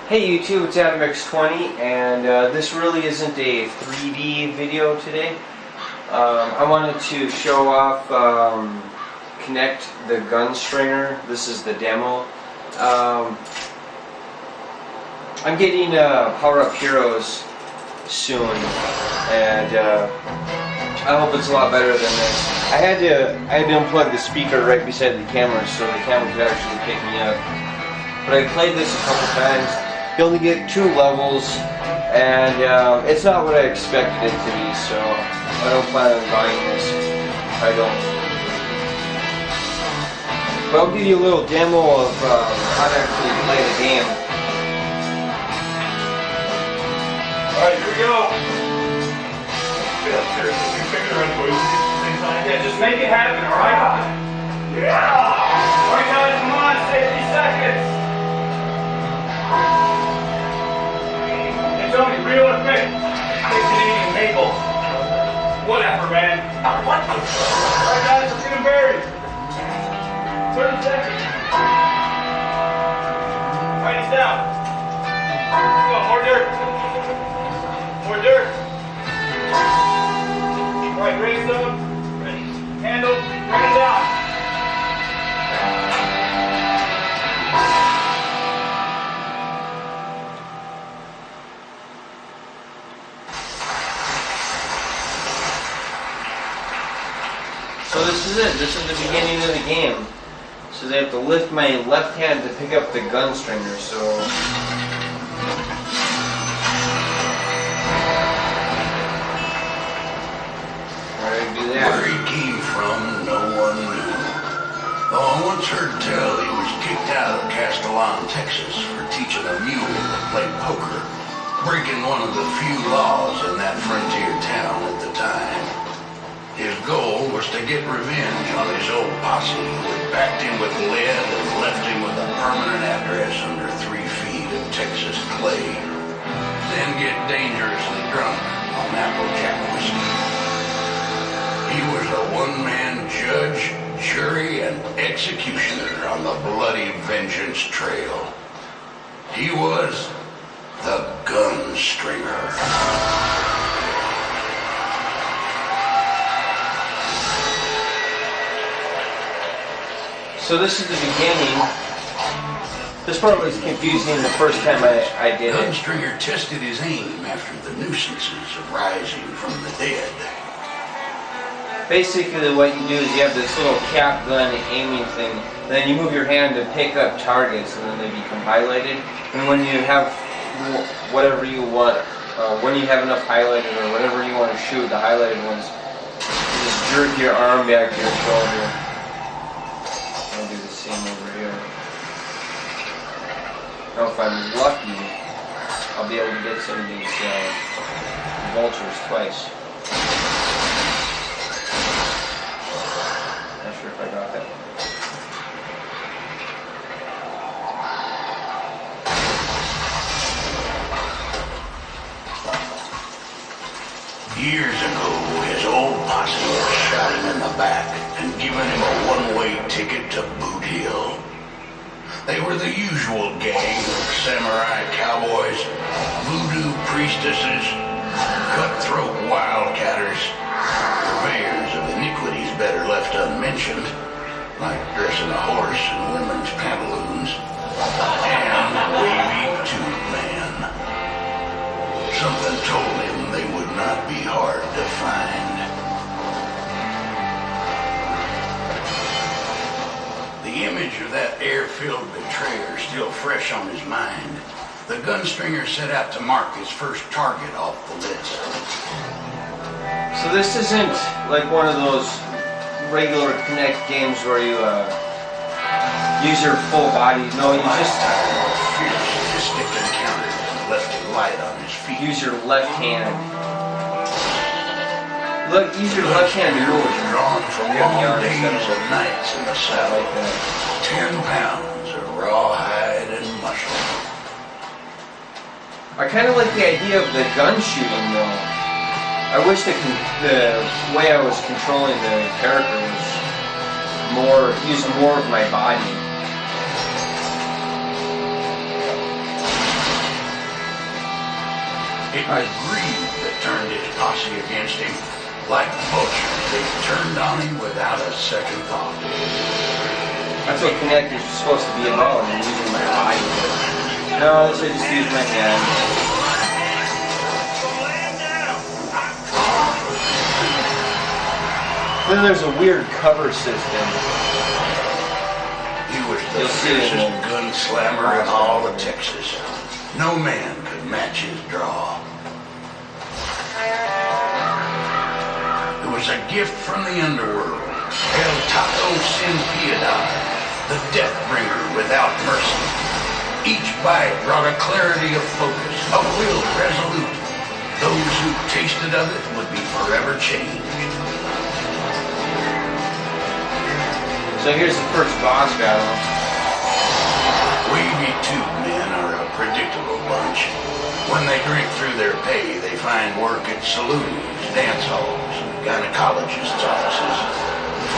Hey YouTube, it's AdamX20, and this really isn't a 3D video today. I wanted to show off, connect the Gunstringer. This is the demo. I'm getting Power Up Heroes soon, and I hope it's a lot better than this. I had to unplug the speaker right beside the camera so the camera could actually pick me up. But I played this a couple times. You only get 2 levels, and it's not what I expected it to be, so I don't plan on buying this. I don't. But I'll give you a little demo of how to actually play the game. Alright, here we go. Yeah, just make it happen, alright? Yeah! Alright guys, come on, 60 seconds! And tell me, real or fake? Canadian maple. Whatever, man. What? Alright guys, let's get him buried. 30 seconds. Alright, he's down. Come on, more dirt. More dirt. Alright, raise up. Ready. Handle. Bring it down. So this is it. This is the beginning of the game. So they have to lift my left hand to pick up the Gunstringer. So alright, do that. Where he came from, no one knew. Though I once heard tell he was kicked out of Castellon, Texas for teaching a mule to play poker, breaking one of the few laws in that frontier town at the time. His goal was to get revenge on his old posse who had backed him with lead and left him with a permanent address under 3 feet of Texas clay. Then get dangerously drunk on Applejack whiskey. He was a one-man judge, jury, and executioner on the bloody vengeance trail. He was the Gunstringer. So this is the beginning. This part was confusing the first time I did it. Gunstringer tested his aim after the nuisances arising from the dead. Basically what you do is you have this little cap gun aiming thing, then you move your hand to pick up targets and then they become highlighted. And when you have whatever you want, when you have enough highlighted or whatever you want to shoot, the highlighted ones, you just jerk your arm back to your shoulder. I'll do the same over here. Now if I'm lucky, I'll be able to get some of these vultures twice. Not sure if I got that. Years ago, his old posse shot him in the back and given him a one-way ticket to Boot Hill. They were the usual gang of samurai cowboys, voodoo priestesses, cutthroat wildcatters, purveyors of iniquities better left unmentioned, like dressing a horse in women's pantaloons, and wavy tube man. Something told him they would not be hard to find. The image of that air-filled betrayer still fresh on his mind, the Gunstringer set out to mark his first target off the list. So this isn't like one of those regular Connect games where you use your full body. No, you just Fierce fistic encounter left him light on his feet. use your left hand. Look, use your left hand to Gunstringer move. was drawn from long days and nights in the saddle. Like that. 10 pounds of rawhide and mushroom. I kind of like the idea of the gun shooting though. I wish the way I was controlling the character was using more of my body. It was greed that turned his posse against him. Like vultures, they turned on him without a second thought. That's what connectors are supposed to be about, and using my body. No, this I just use my hand. Then there's a weird cover system. He was the fiercest gun slammer in all of Texas. No man could match his draw. It was a gift from the underworld. El Taco Sin Piedad, the death bringer without mercy. Each bite brought a clarity of focus, a will resolute. Those who tasted of it would be forever changed. So here's the first boss battle. Wavy tube men are a predictable bunch. When they drink through their pay, they find work at saloons, dance halls, and gynecologists' offices.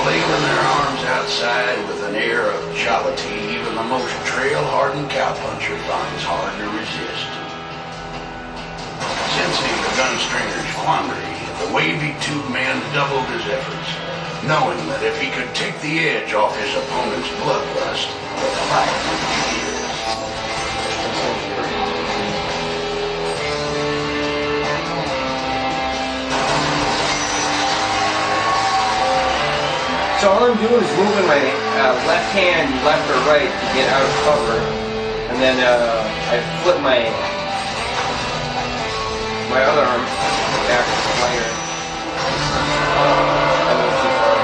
Flailing their arms outside with an air of jollity even the most trail-hardened cowpuncher finds hard to resist. Sensing the gunstringer's quandary, the wavy tube man doubled his efforts, knowing that if he could take the edge off his opponent's bloodlust, the fight would be his. So all I'm doing is moving my left hand left or right to get out of cover, and then I flip my other arm back to the flanker. I moved too far.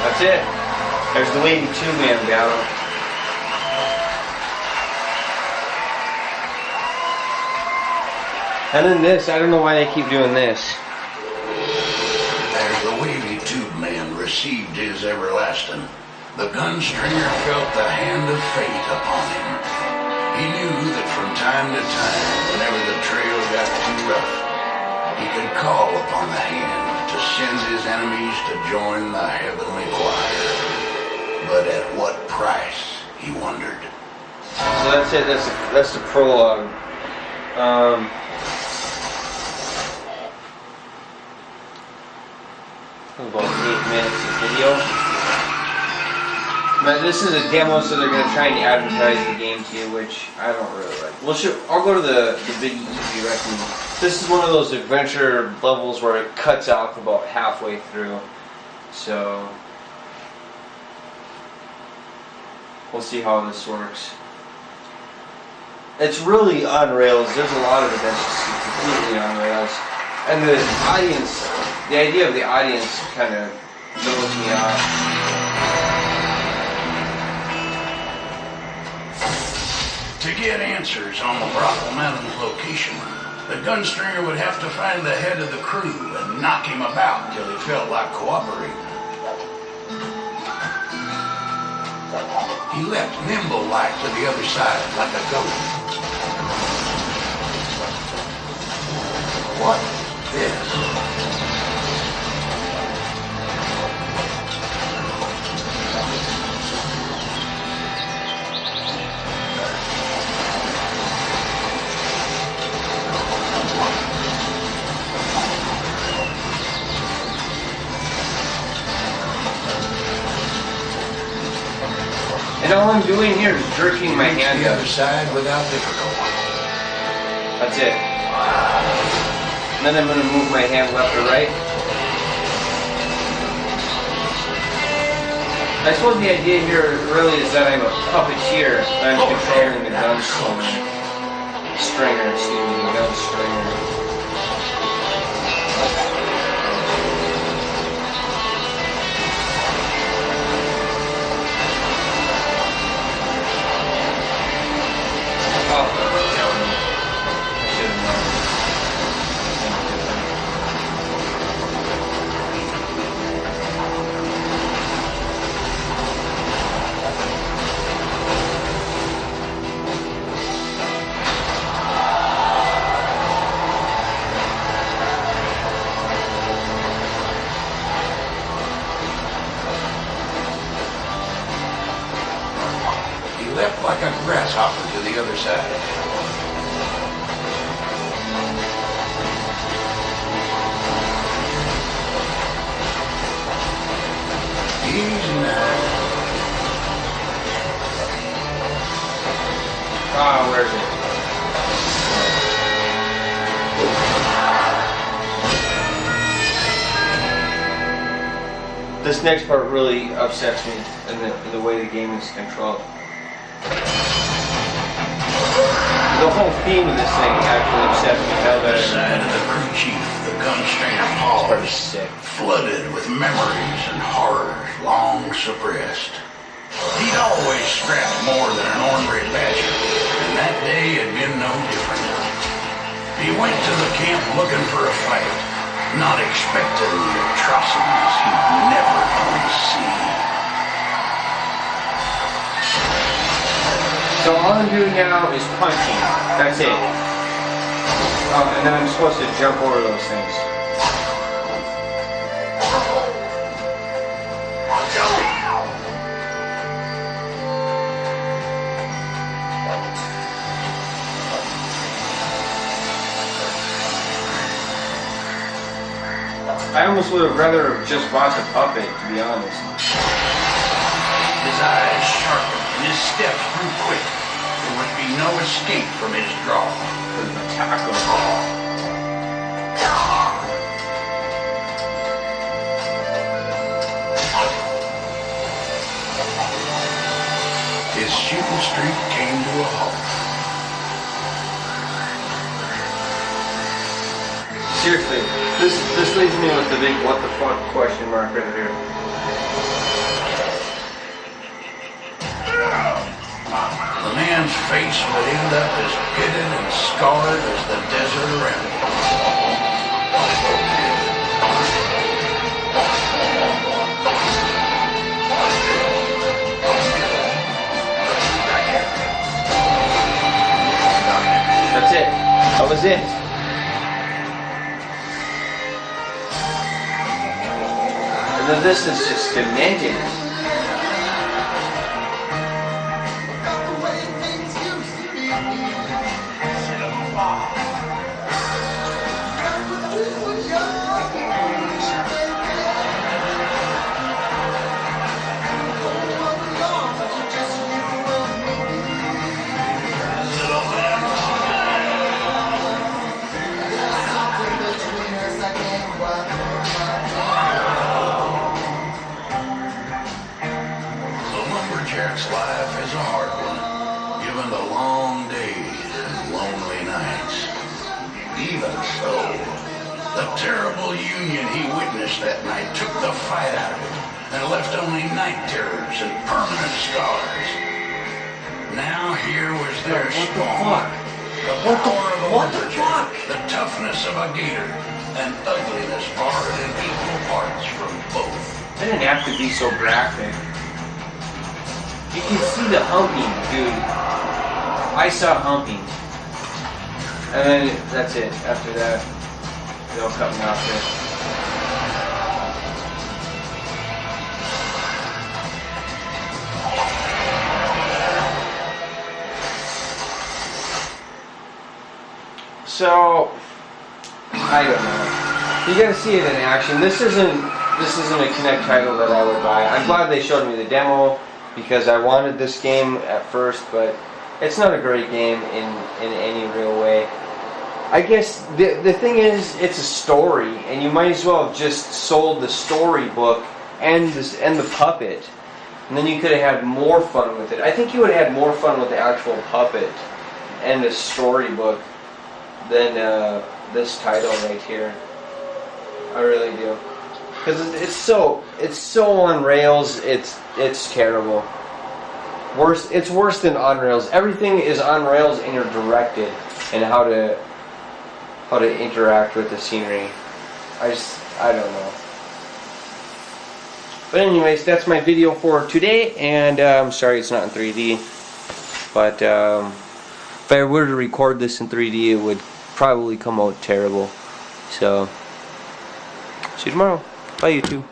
That's it. There's the wavy two-man battle. And then this, I don't know why they keep doing this. As the wavy tube man received his everlasting, the gunstringer felt the hand of fate upon him. He knew that from time to time, whenever the trail got too rough, he could call upon the hand to send his enemies to join the heavenly choir. But at what price, he wondered. So that's it, that's the prologue. About 8 minutes of video. Now this is a demo, so they're going to try and advertise the game to you, which I don't really like. Well, sure, I'll go to the big easy recommend. This is one of those adventure levels where it cuts off about halfway through. So we'll see how this works. It's really on rails. There's a lot of it that's just completely on rails. And the audience, the idea of the audience kind of throws me off. To get answers on the Brothel Mountain's location, the gunstringer would have to find the head of the crew and knock him about till he felt like cooperating. He leapt nimble-like to the other side like a goat. What is this? And all I'm doing here is jerking my hand the up. other side without difficulty. That's it. And then I'm going to move my hand left or right. I suppose the idea here really is that I'm a puppeteer. I'm controlling the gunstringer. The gunstringer. Oh, I should have known. like a grasshopper to the other side. Easy now. Ah, where is it? This next part really upsets me in the way the game is controlled. The whole theme of this thing actually upsets me. Now that The side of the crew chief, the Gunstringer Demo, part is sick. flooded with memories and horrors long suppressed. He'd always scrapped more than an ornery badger, and that day had been no different. He went to the camp looking for a fight, not expecting the atrocities he'd never gonna see. So all I'm doing now is punching. That's it. Oh, and then I'm supposed to jump over those things. I almost would have rather have just bought the puppet, to be honest. His eyes sharpened and his steps grew quick. There would be no escape from his draw. Taco. His shooting streak came to a halt. Seriously, this leaves me with the big what the fuck question mark right here. The man's face would end up as pitted and scarred as the desert around him. That's it. That was it. And then this is just demented. Jack's life is a hard one, given the long days and lonely nights. Even so, the terrible union he witnessed that night took the fight out of him and left only night terrors and permanent scars. Now here was their spawn, the power of a lumberjack, the toughness of a gator, and ugliness borrowed in equal parts from both. It didn't have to be so graphic. You can see the humping, dude. I saw humping. And then that's it. After that, they'll cut me off there. So I don't know. You gotta see it in action. This isn't a Kinect title that I would buy. I'm glad they showed me the demo, because I wanted this game at first, but it's not a great game in any real way. I guess the thing is, it's a story, and you might as well have just sold the storybook and the puppet, and then you could have had more fun with it. I think you would have had more fun with the actual puppet and the storybook than this title right here. I really do. Because it's so on rails. It's terrible. It's worse than on rails. Everything is on rails, and you're directed in how to interact with the scenery. I don't know. But anyways, that's my video for today, and I'm sorry it's not in 3D. But if I were to record this in 3D, it would probably come out terrible. So see you tomorrow. Bye, YouTube.